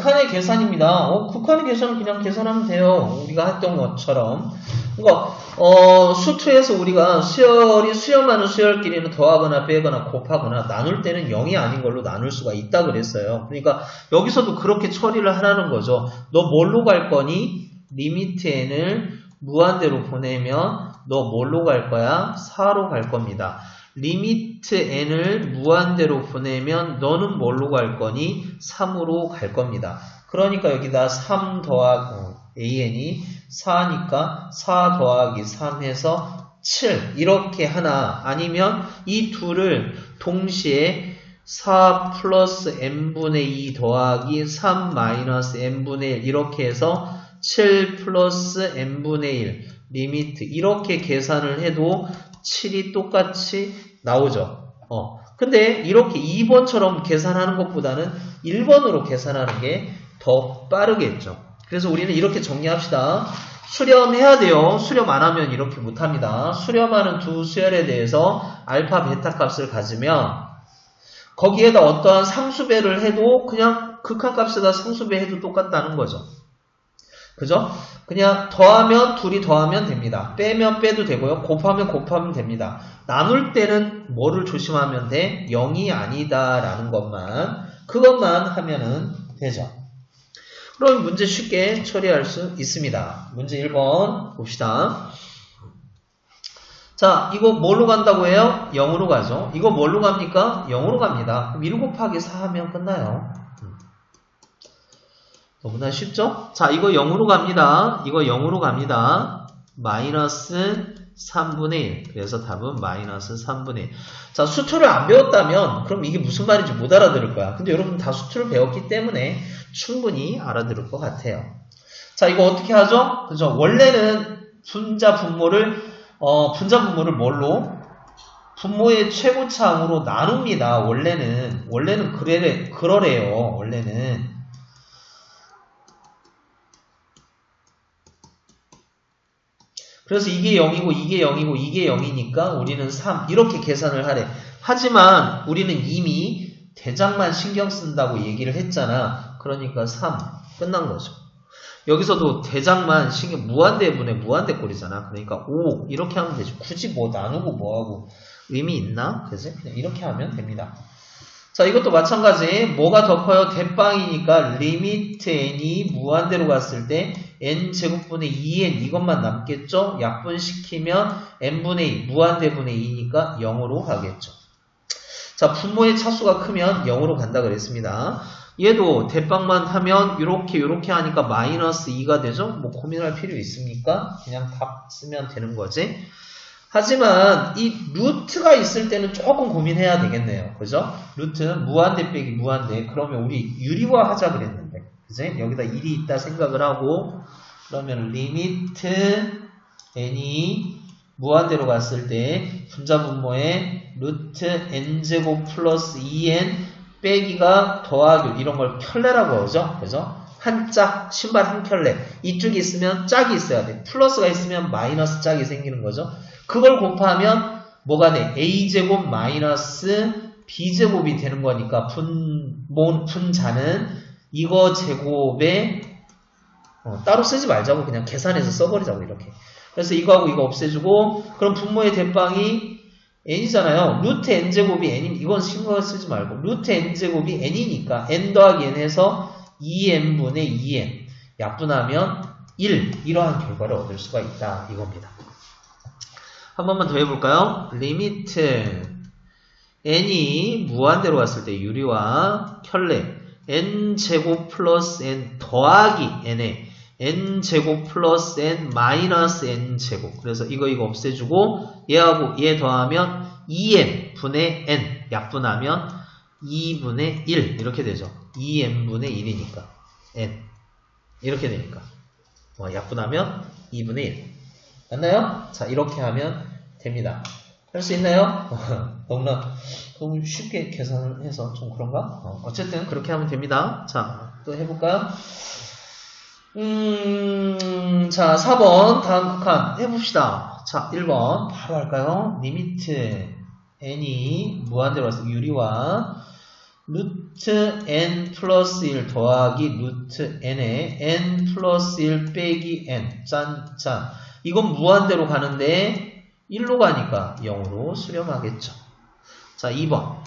극한의 계산입니다. 극한의 계산은 그냥 계산하면 돼요. 우리가 했던 것처럼. 그러니까 수투에서 우리가 수열 많은 수열끼리는 더하거나 빼거나 곱하거나 나눌 때는 0이 아닌 걸로 나눌 수가 있다 그랬어요. 그러니까 여기서도 그렇게 처리를 하라는 거죠. 너 뭘로 갈 거니? 리미트 n을 무한대로 보내면 너 뭘로 갈 거야? 4로 갈 겁니다. 리미트 n을 무한대로 보내면 너는 뭘로 갈 거니? 3으로 갈 겁니다. 그러니까 여기다 3 더하기 an이 4니까 4 더하기 3 해서 7 이렇게 하나 아니면 이 둘을 동시에 4 플러스 n분의 2 더하기 3 마이너스 n분의 1 이렇게 해서 7 플러스 n분의 1 리미트 이렇게 계산을 해도 7이 똑같이 나오죠. 근데 이렇게 2번처럼 계산하는 것보다는 1번으로 계산하는 게 더 빠르겠죠. 그래서 우리는 이렇게 정리합시다. 수렴해야 돼요. 수렴 안 하면 이렇게 못합니다. 수렴하는 두 수열에 대해서 알파, 베타 값을 가지면 거기에다 어떠한 상수배를 해도 그냥 극한값에다 상수배 해도 똑같다는 거죠. 그죠? 그냥 더하면 둘이 더하면 됩니다. 빼면 빼도 되고요. 곱하면 곱하면 됩니다. 나눌 때는 뭐를 조심하면 돼? 0이 아니다 라는 그것만 하면은 되죠. 그럼 문제 쉽게 처리할 수 있습니다. 문제 1번 봅시다. 자, 이거 뭘로 간다고 해요? 0으로 가죠. 이거 뭘로 갑니까? 0으로 갑니다. 그럼 1 곱하기 4 하면 끝나요. 너무나 쉽죠? 자, 이거 0으로 갑니다. 이거 0으로 갑니다. 마이너스 3분의 1. 그래서 답은 마이너스 3분의 1. 자, 수투를 안 배웠다면 그럼 이게 무슨 말인지 못 알아들을 거야. 근데 여러분 다 수투를 배웠기 때문에 충분히 알아들을 것 같아요. 자, 이거 어떻게 하죠? 그죠? 원래는 분자 분모를 뭘로? 분모의 최고차항으로 나눕니다. 원래는 그러래요. 원래는. 그래서 이게 0이고 이게 0이고 이게 0이니까 우리는 3 이렇게 계산을 하래. 하지만 우리는 이미 대장만 신경 쓴다고 얘기를 했잖아. 그러니까 3 끝난 거죠. 여기서도 대장만 무한대분의 무한대꼴이잖아. 그러니까 5 이렇게 하면 되죠. 굳이 뭐 나누고 뭐하고 의미 있나? 그지? 그냥 이렇게 하면 됩니다. 자, 이것도 마찬가지. 뭐가 더 커요? 대빵이니까 리미트 n이 무한대로 갔을 때 n제곱분의 2n 이것만 남겠죠? 약분시키면 n분의 2 무한대분의 2니까 0으로 가겠죠. 자, 분모의 차수가 크면 0으로 간다 그랬습니다. 얘도 대빵만 하면 요렇게 하니까 마이너스 2가 되죠? 뭐 고민할 필요 있습니까? 그냥 답 쓰면 되는 거지. 하지만 이 루트가 있을 때는 조금 고민해야 되겠네요. 그죠? 루트는 무한대 빼기 무한대. 그러면 우리 유리화 하자 그랬는데. 그지? 여기다 1이 있다 생각을 하고 그러면 리미트 n이 무한대로 갔을 때 분자 분모에 루트 n제곱 플러스 2n 빼기가 더하기 이런 걸 켤레라고 하죠. 그죠? 한 짝, 신발 한 켤레. 이쪽이 있으면 짝이 있어야 돼. 플러스가 있으면 마이너스 짝이 생기는 거죠. 그걸 곱하면 뭐가 돼? a제곱 마이너스 b제곱이 되는 거니까 분자는 이거 제곱에 따로 쓰지 말자고 그냥 계산해서 써버리자고 이렇게. 그래서 이거하고 이거 없애주고 그럼 분모의 대빵이 n이잖아요. 루트 n제곱이 n이 이건 신경 쓰지 말고 루트 n제곱이 n이니까 n 더하기 n 해서 2n분의 2n 약분하면 1 이러한 결과를 얻을 수가 있다 이겁니다. 한 번만 더 해볼까요? 리미트 n이 무한대로 갔을 때 유리화 켤레 n제곱 플러스 n 더하기 n에 n제곱 플러스 n 마이너스 n제곱 그래서 이거 없애주고 얘하고 얘 더하면 2n 분의 n 약분하면 2분의 1 이렇게 되죠. 2n분의 1이니까 n 이렇게 되니까 약분하면 2분의 1 맞나요? 자 이렇게 하면 됩니다. 할 수 있나요? 너무 쉽게 계산을 해서 좀 그런가? 어쨌든 그렇게 하면 됩니다. 자 또 해볼까요? 자 4번 다음 극한 해봅시다. 자 1번 바로 할까요? 리미트 n이 무한대로 왔어. 유리화 루트 n 플러스 1 더하기 루트 n에 n 플러스 1 빼기 n 짠짠. 이건 무한대로 가는데 1로 가니까 0으로 수렴하겠죠. 자, 2번.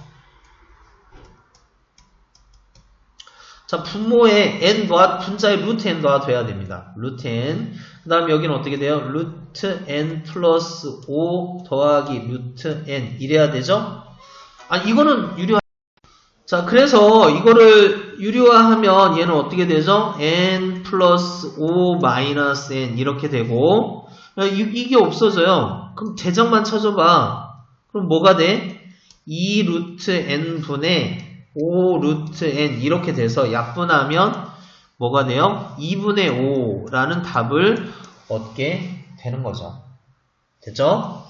자, 분모에 n 분자에 루트 n 넣어둬야 됩니다. 루트 n. 그 다음에 여기는 어떻게 돼요? 루트 n 플러스 5 더하기 루트 n. 이래야 되죠? 아, 이거는 유리화. 자, 그래서 이거를 유리화하면 얘는 어떻게 되죠? n 플러스 5 마이너스 n 이렇게 되고 이게 없어져요. 그럼 대장만 쳐줘봐. 그럼 뭐가 돼? 2 루트 n 분의 5 루트 n 이렇게 돼서 약분하면 뭐가 돼요? 2분의 5라는 답을 얻게 되는 거죠. 됐죠?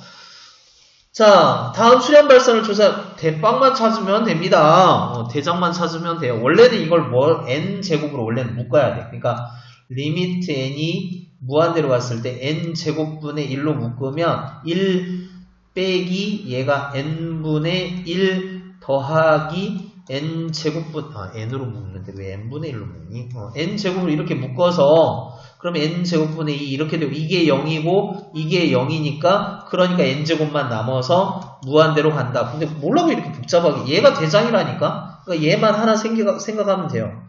자, 다음 수렴 발산을 조사, 대빵만 찾으면 됩니다. 대장만 찾으면 돼요. 원래는 이걸 n제곱으로 원래는 묶어야 돼. 그러니까 리미트 n이 무한대로 갔을 때 n제곱분의 1로 묶으면 1 빼기 얘가 n분의 1 더하기 n제곱분, n으로 묶는데 왜 n분의 1로 묶니? n제곱으로 이렇게 묶어서 그러면 n제곱분의 2 이렇게 되고 이게 0이고 이게 0이니까 그러니까 n제곱만 남아서 무한대로 간다. 근데 뭐라고 이렇게 복잡하게 얘가 대장이라니까? 그러니까 얘만 하나 생각하면 돼요.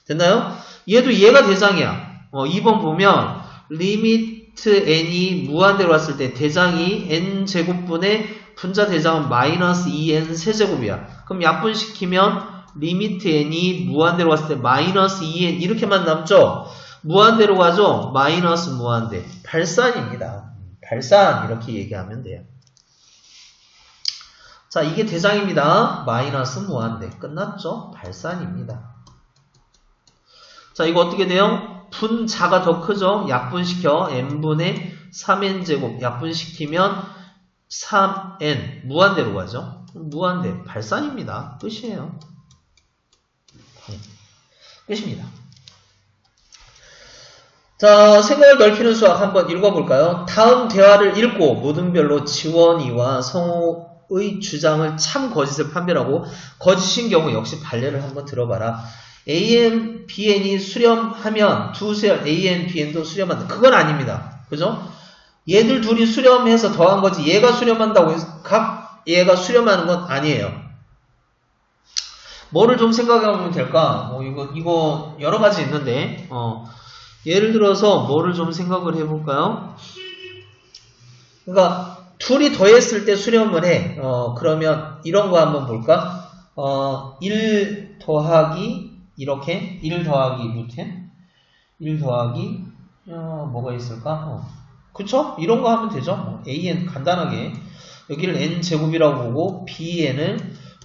됐나요? 얘도 얘가 대장이야. 2번 보면 리미트 n이 무한대로 왔을 때 대장이 n제곱분의 분자 대장은 마이너스 2n 세제곱이야. 그럼 약분시키면 리미트 n이 무한대로 왔을 때 마이너스 2n 이렇게만 남죠? 무한대로 가죠? 마이너스 무한대. 발산입니다. 발산 이렇게 얘기하면 돼요. 자, 이게 대장입니다. 마이너스 무한대. 끝났죠? 발산입니다. 자, 이거 어떻게 돼요? 분자가 더 크죠? 약분시켜 n분의 3n제곱 약분시키면 3n 무한대로 가죠? 무한대. 발산입니다. 끝이에요. 끝입니다. 자, 생각을 넓히는 수학 한번 읽어볼까요? 다음 대화를 읽고 모든별로 지원이와 성우의 주장을 참 거짓을 판별하고 거짓인 경우 역시 반례를 한번 들어봐라. AN, BN이 수렴하면 두 수열 AN, BN도 수렴한다. 그건 아닙니다. 그죠? 얘들 둘이 수렴해서 더한 거지 얘가 수렴한다고 해서 각 얘가 수렴하는 건 아니에요. 뭐를 좀 생각해보면 될까? 이거 여러 가지 있는데 예를 들어서 뭐를 좀 생각을 해볼까요? 그러니까 둘이 더했을 때 수렴을 해. 그러면 이런 거 한번 볼까? 1 더하기 이렇게 1 더하기 루트 n 1 더하기 뭐가 있을까? 그쵸? 이런 거 하면 되죠. an 간단하게 여기를 n제곱이라고 보고 bn을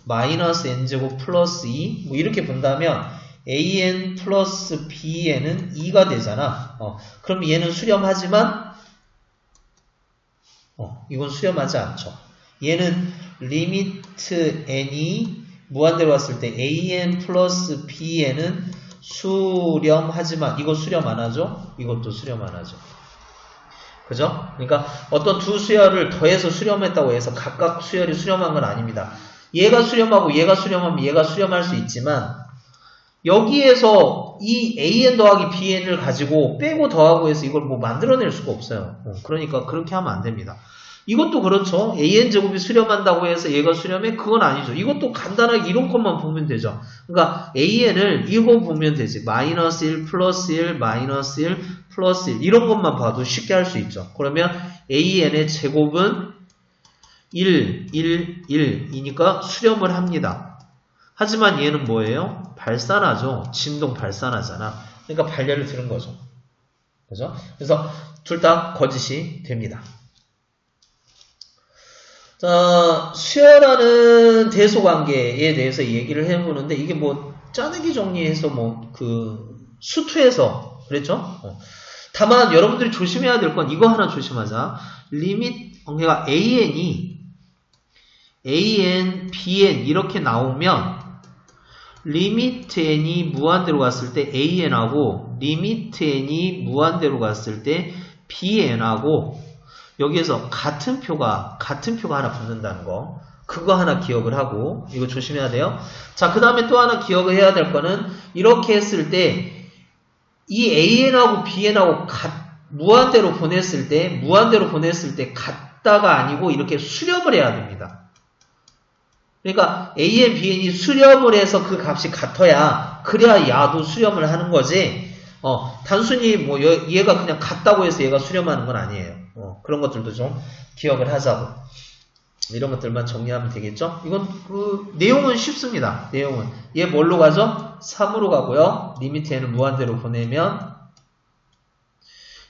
마이너스 n제곱 플러스 2 뭐 이렇게 본다면 an 플러스 bn은 2가 되잖아. 그럼 얘는 수렴하지만 이건 수렴하지 않죠. 얘는 리미트 n이 무한대로 왔을 때 an 플러스 bn은 수렴하지만 이거 수렴 안 하죠? 이것도 수렴 안 하죠. 그죠? 그러니까 어떤 두 수열을 더해서 수렴했다고 해서 각각 수열이 수렴한 건 아닙니다. 얘가 수렴하고 얘가 수렴하면 얘가 수렴할 수 있지만 여기에서 이 an 더하기 bn을 가지고 빼고 더하고 해서 이걸 뭐 만들어낼 수가 없어요. 그러니까 그렇게 하면 안 됩니다. 이것도 그렇죠. an제곱이 수렴한다고 해서 얘가 수렴해? 그건 아니죠. 이것도 간단하게 이런 것만 보면 되죠. 그러니까 an을 이거 보면 되지. 마이너스 1 플러스 1 마이너스 1 플러스 1 이런 것만 봐도 쉽게 할 수 있죠. 그러면 an의 제곱은 1, 1, 1이니까 수렴을 합니다. 하지만 얘는 뭐예요? 발산하죠. 진동 발산하잖아. 그러니까 반례를 들은 거죠. 그죠? 그래서 둘 다 거짓이 됩니다. 자, 수열하는 대소관계에 대해서 얘기를 해보는데 이게 뭐 짜내기 정리해서 뭐 수투에서 그랬죠? 다만 여러분들이 조심해야 될 건 이거 하나 조심하자. 리밋 그러니까 an이 an, bn 이렇게 나오면 리미트 n이 무한대로 갔을 때 an하고 리미트 n이 무한대로 갔을 때 bn하고 여기에서 같은 표가 하나 붙는다는 거. 그거 하나 기억을 하고 이거 조심해야 돼요. 자, 그 다음에 또 하나 기억을 해야 될 거는 이렇게 했을 때 이 AN하고 BN하고 무한대로 보냈을 때 같다가 아니고 이렇게 수렴을 해야 됩니다. 그러니까 AN, BN이 수렴을 해서 그 값이 같아야 그래야 야도 수렴을 하는 거지. 단순히 뭐 얘가 그냥 같다고 해서 얘가 수렴하는 건 아니에요. 그런 것들도 좀 기억을 하자고. 이런 것들만 정리하면 되겠죠? 이건 내용은 쉽습니다. 내용은 얘 뭘로 가죠? 3으로 가고요. 리미트 n을 무한대로 보내면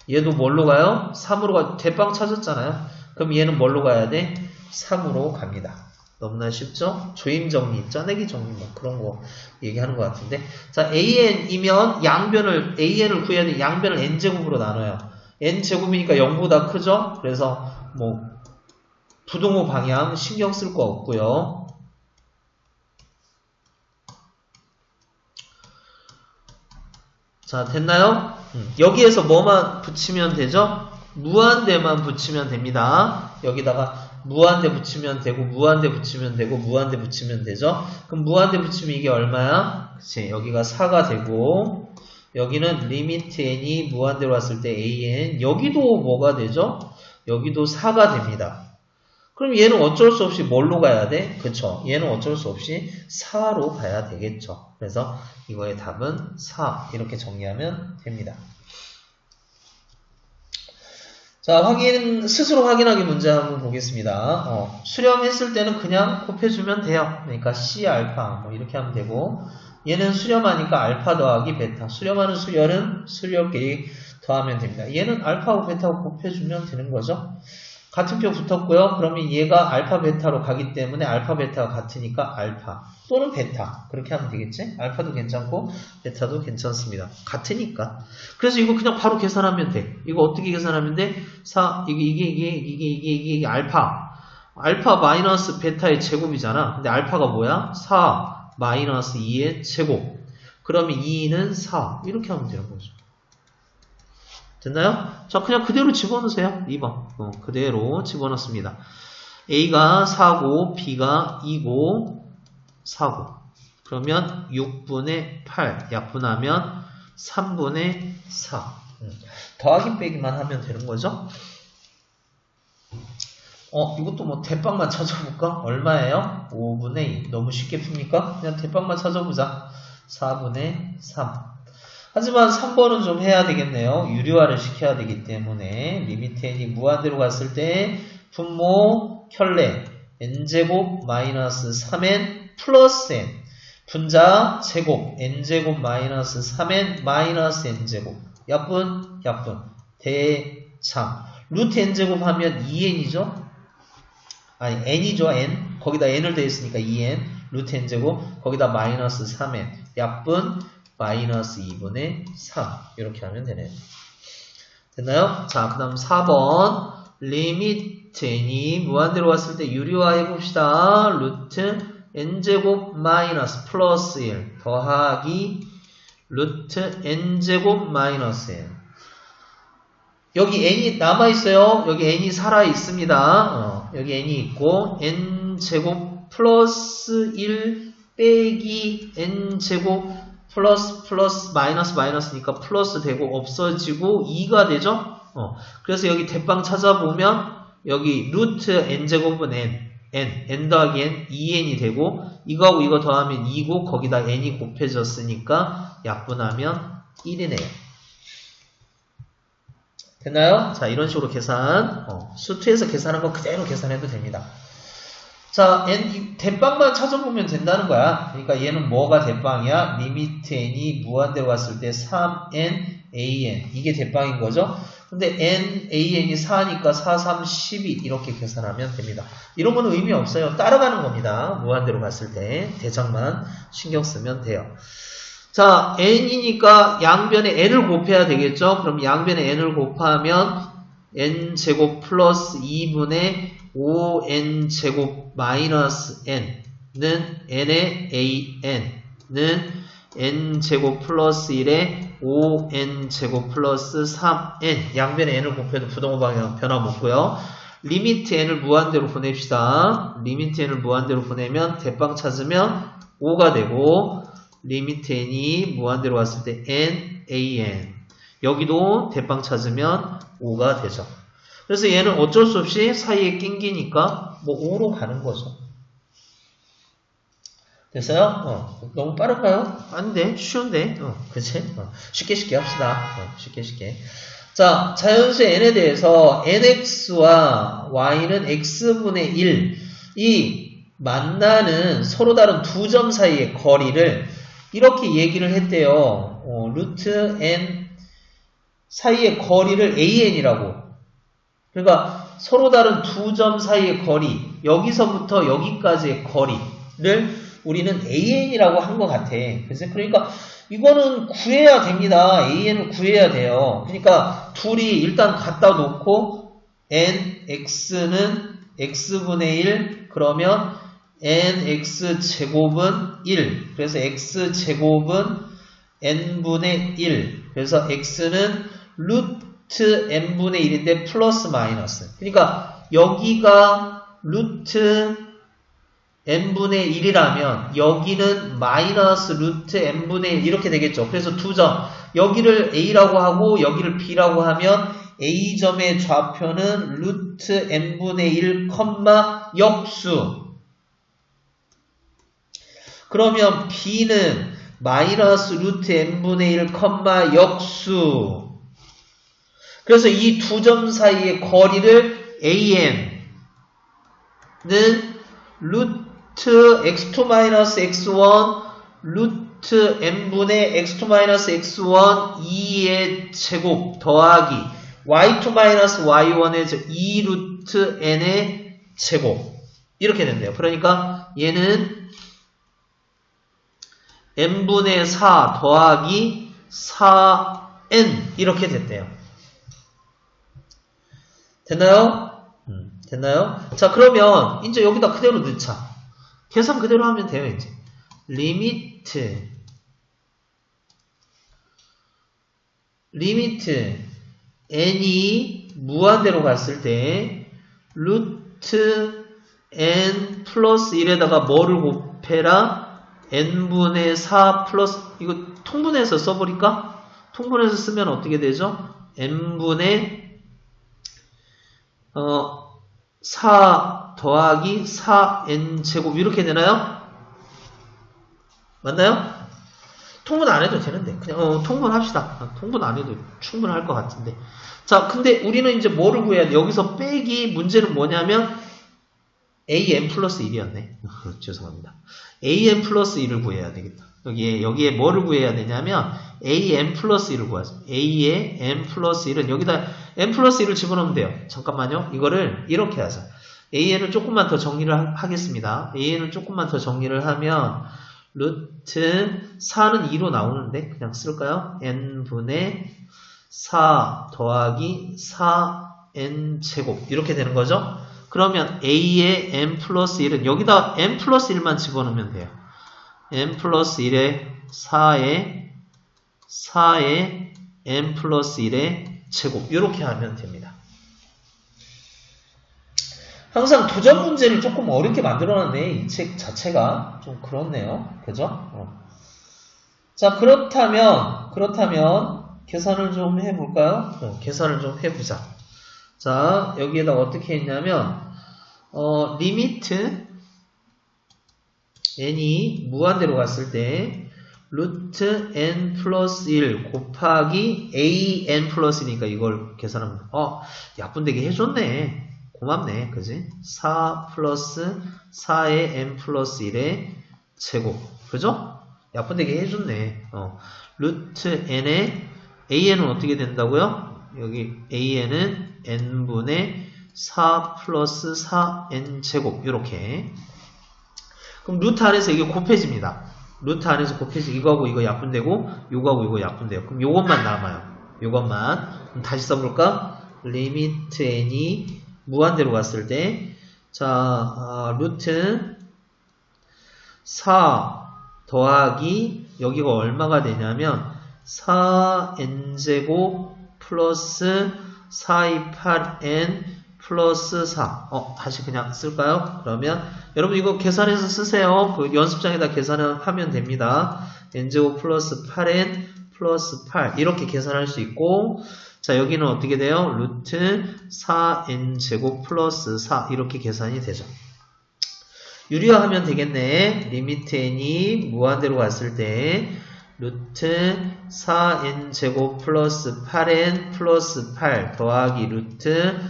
얘도 뭘로 가요? 3으로 가. 대빵 찾았잖아요. 그럼 얘는 뭘로 가야 돼? 3으로 갑니다. 너무나 쉽죠? 조임 정리, 짜내기 정리 뭐 그런 거 얘기하는 것 같은데. 자, an이면 an을 구해야 돼. 양변을 n제곱으로 나눠요. n제곱이니까 0보다 크죠? 그래서 뭐 부동호 방향 신경 쓸 거 없고요. 자, 됐나요? 여기에서 뭐만 붙이면 되죠? 무한대만 붙이면 됩니다. 여기다가 무한대 붙이면 되고 무한대 붙이면 되고 무한대 붙이면 되죠? 그럼 무한대 붙이면 이게 얼마야? 그치, 여기가 4가 되고 여기는 리미트 n이 무한대로 왔을 때 an 여기도 뭐가 되죠? 여기도 4가 됩니다. 그럼 얘는 어쩔 수 없이 뭘로 가야 돼? 그쵸? 얘는 어쩔 수 없이 4로 가야 되겠죠. 그래서 이거의 답은 4 이렇게 정리하면 됩니다. 자, 스스로 확인하기 문제 한번 보겠습니다. 수렴했을 때는 그냥 곱해주면 돼요. 그러니까 C 알파 뭐 이렇게 하면 되고 얘는 수렴하니까 알파 더하기 베타. 수렴하는 수열은 수렴끼리 더하면 됩니다. 얘는 알파하고 베타하고 곱해주면 되는 거죠. 같은 표 붙었고요. 그러면 얘가 알파 베타로 가기 때문에 알파 베타가 같으니까 알파 또는 베타 그렇게 하면 되겠지? 알파도 괜찮고 베타도 괜찮습니다. 같으니까. 그래서 이거 그냥 바로 계산하면 돼. 이거 어떻게 계산하면 돼? 이게 알파 마이너스 베타의 제곱이잖아. 근데 알파가 뭐야? 4 마이너스 2의 제곱. 그러면 2는 4 이렇게 하면 되는 거죠. 됐나요? 자, 그냥 그대로 집어넣으세요. 2번. 그대로 집어넣습니다. A가 4고, B가 2고, 4고. 그러면 6분의 8 약분하면 3분의 4. 더하기 빼기만 하면 되는 거죠? 이것도 뭐 대빵만 찾아볼까? 얼마예요? 5분의 2. 너무 쉽게 풉니까? 그냥 대빵만 찾아보자. 4분의 3. 하지만 3번은 좀 해야 되겠네요. 유리화를 시켜야 되기 때문에 리미트 n이 무한대로 갔을 때 분모 켤레 n제곱 마이너스 3n 플러스 n 분자 제곱 n제곱 마이너스 3n 마이너스 n제곱 약분 대참 루트 n제곱 하면 2n이죠? 아니 n이죠. n 거기다 n을 더했으니까 2n 루트 n제곱 거기다 마이너스 3n 약분 마이너스 2분의 3 이렇게 하면 되네요. 됐나요? 자, 그 다음 4번 리미트 n이 무한대로 왔을 때 유리화 해봅시다. 루트 n제곱 마이너스 플러스 1 더하기 루트 n제곱 마이너스 n 여기 n이 남아있어요. 여기 n이 살아있습니다. 여기 n이 있고 n제곱 플러스 1 빼기 n제곱 플러스 마이너스니까 플러스 되고 없어지고 2가 되죠? 그래서 여기 대빵 찾아보면 여기 루트 n제곱은 n 더하기 n 2n이 되고 이거하고 이거 더하면 2고 거기다 n이 곱해졌으니까 약분하면 1이네요. 됐나요? 자, 이런 식으로 계산 수투에서 계산한 거 그대로 계산해도 됩니다. 자, n 대빵만 찾아보면 된다는 거야. 그러니까 얘는 뭐가 대빵이야? 리미트 n이 무한대로 갔을 때 3n an 이게 대빵인 거죠. 근데 n an이 4니까 4, 3, 12 이렇게 계산하면 됩니다. 이런 거는 의미 없어요. 따라가는 겁니다. 무한대로 갔을 때 대장만 신경 쓰면 돼요. 자, n이니까 양변에 n을 곱해야 되겠죠. 그럼 양변에 n을 곱하면 n제곱 플러스 2분의 5n제곱 마이너스 n는 n의 an는 n제곱 플러스 1에 5n제곱 플러스 3n 양변에 n을 곱해도 부동호 방향 변함없고요. 리미트 n을 무한대로 보냅시다. 리미트 n을 무한대로 보내면 대빵 찾으면 5가 되고 리미트 n이 무한대로 왔을 때 n, an 여기도 대빵 찾으면 5가 되죠. 그래서 얘는 어쩔 수 없이 사이에 낑기니까 뭐 5로 가는 거죠. 됐어요? 너무 빠른가요? 아닌데 쉬운데 그치? 쉽게 합시다. 쉽게 자, 자연수 n에 대해서 nx와 y는 x분의 1 이 만나는 서로 다른 두 점 사이의 거리를 이렇게 얘기를 했대요. 루트 n 사이의 거리를 an이라고. 그러니까 서로 다른 두 점 사이의 거리, 여기서부터 여기까지의 거리를 우리는 an이라고 한 것 같아. 그러니까 이거는 구해야 됩니다. an을 구해야 돼요. 그러니까 둘이 일단 갖다 놓고 nx는 x분의 1 그러면 nx제곱은 1 그래서 x제곱은 n분의 1 그래서 x는 루트 n분의 1인데 플러스 마이너스 그러니까 여기가 루트 n분의 1이라면 여기는 마이너스 루트 n분의 1 이렇게 되겠죠. 그래서 두 점 여기를 a라고 하고 여기를 b라고 하면 a점의 좌표는 루트 n분의 1, 역수 그러면 b는 마이너스 루트 n분의 1, 역수 그래서 이 두 점 사이의 거리를 an은 루트 x2-x1 루트 n분의 x2-x1 2의 제곱 더하기 y2-y1의 2 루트 n의 제곱 이렇게 된대요. 그러니까 얘는 n분의 4 더하기 4n 이렇게 됐대요. 됐나요? 됐나요? 자 그러면 이제 여기다 그대로 넣자. 계산 그대로 하면 돼요. 이제 리미트 n이 무한대로 갔을 때 루트 n 플러스 1에다가 뭐를 곱해라? n분의 4 플러스 이거 통분해서 써버릴까? 통분해서 쓰면 어떻게 되죠? n분의 4 더하기 4n 제곱 이렇게 되나요? 맞나요? 통분 안 해도 되는데 그냥 통분 합시다. 통분 안 해도 충분할 것 같은데 자 근데 우리는 이제 뭐를 구해야 돼? 여기서 빼기 문제는 뭐냐면 an 플러스 1이었네. 죄송합니다. an 플러스 1을 구해야 되겠다. 여기에 뭐를 구해야 되냐면 an 플러스 1을 구하자. a의 n 플러스 1은 여기다 n 플러스 1을 집어넣으면 돼요. 잠깐만요. 이거를 이렇게 하자. an을 조금만 더 정리를 하겠습니다. an을 조금만 더 정리를 하면 루트 4는 2로 나오는데 그냥 쓸까요? n분의 4 더하기 4n 제곱 이렇게 되는 거죠. 그러면 a의 n 플러스 1은 여기다 n 플러스 1만 집어넣으면 돼요. n 플러스 1에 4에 n 플러스 1의 제곱 이렇게 하면 됩니다. 항상 도전 문제를 조금 어렵게 만들어놨네. 이 책 자체가 좀 그렇네요. 그죠? 자 그렇다면 계산을 좀 해볼까요? 계산을 좀 해보자. 자 여기에다 어떻게 했냐면 리미트 n이 무한대로 갔을 때 루트 n 플러스 1 곱하기 an 플러스 1이니까 이걸 계산하면 야분되게 해줬네. 고맙네. 그지? 4 플러스 4의 n 플러스 1의 제곱. 그죠? 야분되게 해줬네. 루트 n의 an은 어떻게 된다고요? 여기 an은 n분의 4 플러스 4n 제곱. 이렇게. 그럼 루트 안에서 이게 곱해집니다. 루트 안에서 이거하고 이거 약분되고 요거하고 이거 약분돼요. 그럼 요것만 남아요. 요것만. 그럼 다시 써볼까? 리미트 n이 무한대로 갔을 때 루트 4 더하기 여기가 얼마가 되냐면 4n제곱 플러스 428n 플러스 4. 다시 그냥 쓸까요? 그러면 여러분 이거 계산해서 쓰세요. 그 연습장에다 계산하면 됩니다. n제곱 플러스 8n 플러스 8 이렇게 계산할 수 있고, 자 여기는 어떻게 돼요? 루트 4n제곱 플러스 4 이렇게 계산이 되죠. 유리화하면 되겠네. 리미트 n이 무한대로 갔을 때 루트 4n제곱 플러스 8n 플러스 8 더하기 루트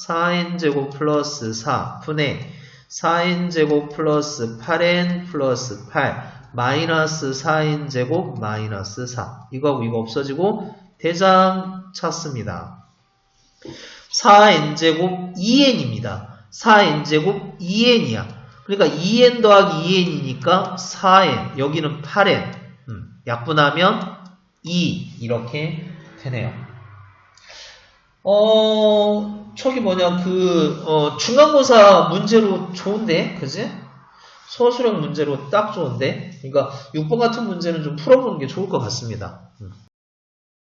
4n제곱 플러스 4 분의 4n제곱 플러스 8n 플러스 8 마이너스 4n제곱 마이너스 4 이거하고 이거 없어지고 대장 찾습니다. 4n제곱 2n입니다. 4n제곱 2n이야. 그러니까 2n 더하기 2n이니까 4n 여기는 8n 약분하면 2 이렇게 되네요. 저기 뭐냐 중간고사 문제로 좋은데 그지? 소수령 문제로 딱 좋은데, 그러니까 6번 같은 문제는 좀 풀어보는 게 좋을 것 같습니다.